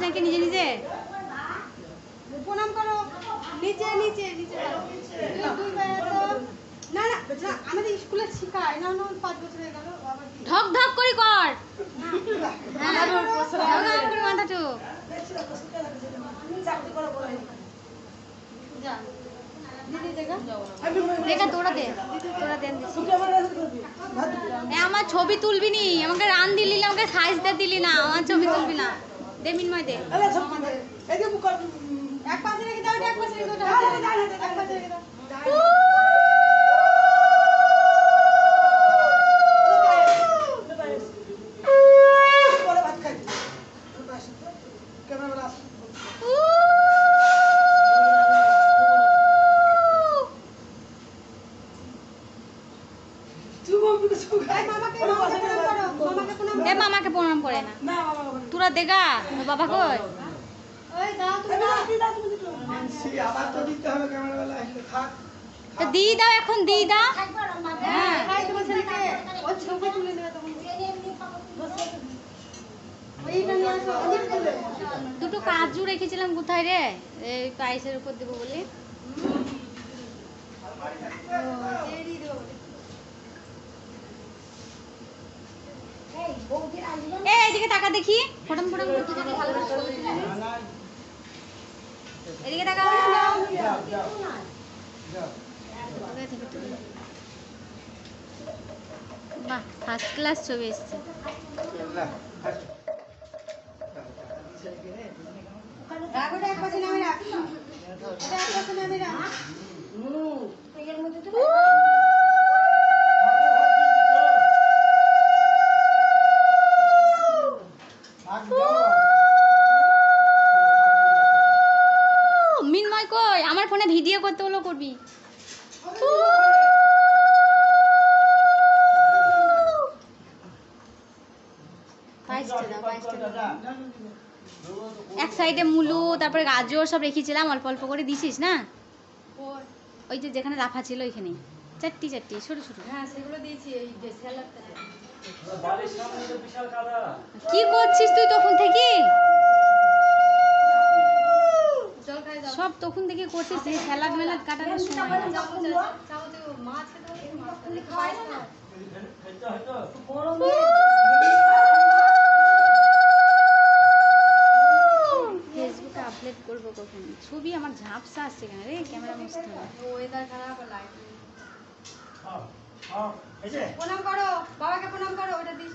নাকি নিজে নিজে? প্রণাম করো। নিচে নিচে নিচে না না আমাদের স্কুলে শিখায় না 5 বছর হয়ে গেল। ঢক ঢক করে কর। হ্যাঁ ঢক ঢক করে মাথা ঠুক। যা দিদি দেখা তোরা দে আমার ছবি তুলবি নি, আমাকে রান দিলি না, আমাকে সাইজ দে দিলি না, আমার ছবি তুলবি না। দে মিনময় দে। এক পাশে রেখে দাও, এক পাশে রেখে দাও, এক পাশে রেখে দাও। মামাকে প্রণাম করে না তোরা দেখা বাবা কই দিয়ে দাও, এখন দিয়ে দাও। দুটো কাজু রেখেছিলাম কোথায় রে, এই পায়েসের উপর দেবো বলে। এদিকে টাকা দেখি, ফটম ফটম এদিকে টাকা। বাহ, ফার্স্ট ক্লাস ছবি এসছে। মিনময় কই, আমার ফোনে ভিডিও করতে হলো করবি। এক সাইডে মুলো, তারপরে গাজর সব রেখেছিলাম, অল্প অল্প করে দিছিস না? ওই যে যেখানে রাফা ছিল ওইখানে চারটি চারটি ছোট ছোট। হ্যাঁ সেগুলো দিয়েছি। এই যে স্যালাডটা কি করছিস তুই তখন থেকে? সব তখন থেকে করছিস, এই স্যালাড মেলাড কাটানোর সময় মাছ ফেসবুকে আপলোড করবো কখন? ছবি আমার ঝাপসা আসছে কেন রে, ক্যামেরা মুছতে হবে। ওয়েদার খারাপ, লাইট। প্রণাম করো বাবাকে, প্রণাম করো। ওটা দিস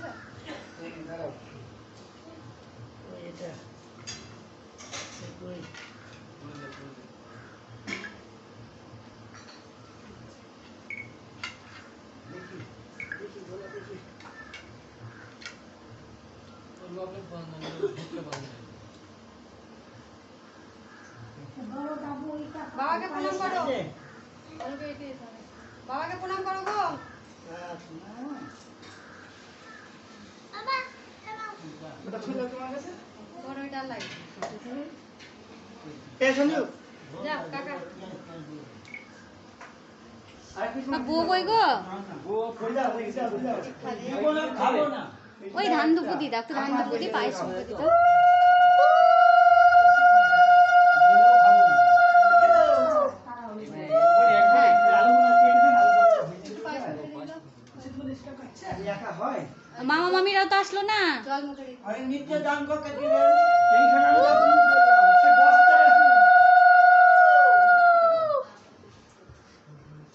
বাবাকে প্রণাম করো। বাবাকে প্রণাম করো গো। বউ কই গো? ওই ধান দুপুর দি দাও, একটু ধান দুপুর দি, পায়েস দিত। মামা মামিরাও তো আসলো না।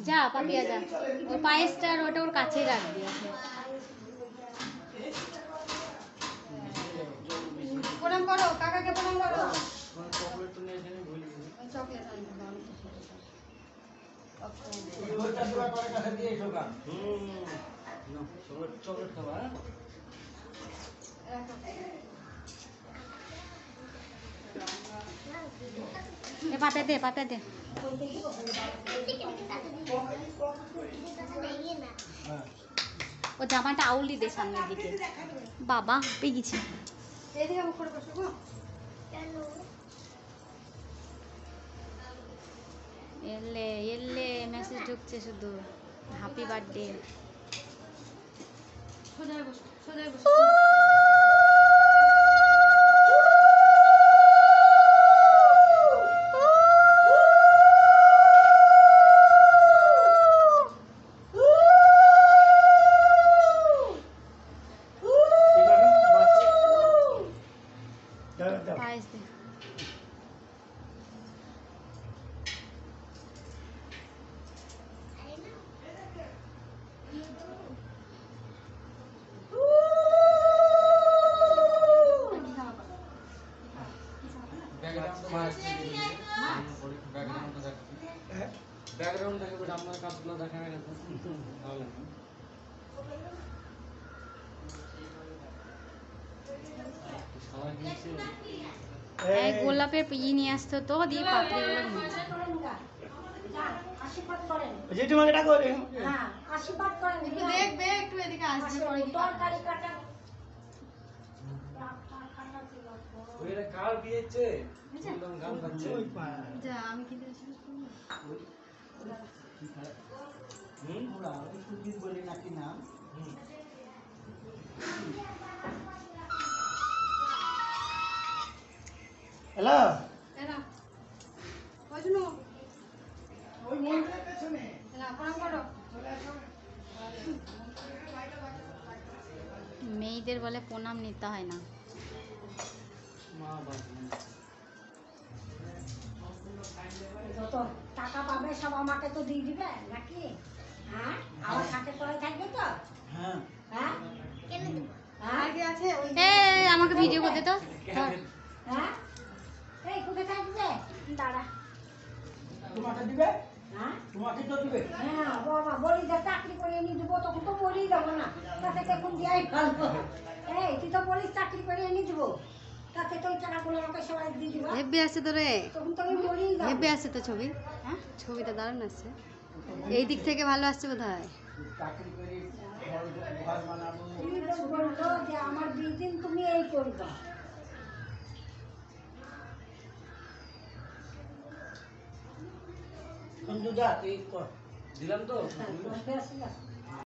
যা পাপিয়া যা, ওই পায়েসটা আর ওটা ওর কাছেই রাখবি। প্রণাম করো কাকাকে, প্রণাম করো। চকলেট খাবা? পাপে দে, পাপে দে। ও জামাটা আউলি দে সামনের দিকে। বাবা পেয়ে গেছি। এলে এলে মেসেজ ঢুকছে শুধু, হ্যাপি বার্থডে। সোজা বসো, সোজা বসো। ব্যাকগ্রাউন্ড থেকে আমার কাজগুলো দেখা না গেছে ভালো লাগে সবাই দিচ্ছে এই গোলাপের নিয়ে আসতো তো দিয়ে পাপড়িগুলো নিয়ে আসতো। আশীর্বাদ করেন। যে তোমাকে ডাকো হ্যাঁ, আশীর্বাদ করেন। একটু দেখবে একটু এদিকে আসবে পরে কি তরকারি কাটা। ওইটা কার বিয়েছে একদম গান বাজছে যা আমি কিন্তু ওরা ওই সুদীপ বলে নাকি নাম হ্যালো এরা ওই শুনো ওই মন্দিরের পেছনে এরা প্রণাম করো। মেয়েদের বলে প্রণাম নিতে হয় না। মা বাবা যত টাকা পাবে সব আমাকে তো দিয়ে দিবে নাকি? হ্যাঁ, আমার হাতে পড়ে থাকবে তো? হ্যাঁ হ্যাঁ, হ্যাঁ, আগে আছে ওই আমাকে ভিডিও করতে তো ধর। হ্যাঁ, এই কোথায় থাকবে? দাঁড়া। তোমাকে দিবে হ্যাঁ, তোমাকে তো দিবে হ্যাঁ, বাবা বলি যে চাকরি করে এনে দেবো, তখন তো বলেই দেবো না, তাতে এখন দেওয়াই ভালো। এই তুই তো বলিস চাকরি করে এনে দেবো, তাতে তো ওই টাকাগুলো আমাকে সবাই দিয়ে দিবা, হেব্বি আছে তো রে, তখন তো আমি বলেই দেবো। হেব্বি আছে তো ছবি। হ্যাঁ ছবিটা দারুণ আসছে, এই দিক থেকে ভালো আসছে বোধহয়। চাকরি করে ঘর বানাবো তুমি তো বললো যে আমার বিদিন তুমি এই করবা। সঞ্জু যা তুই কর দিলাম তো হ্যাঁ,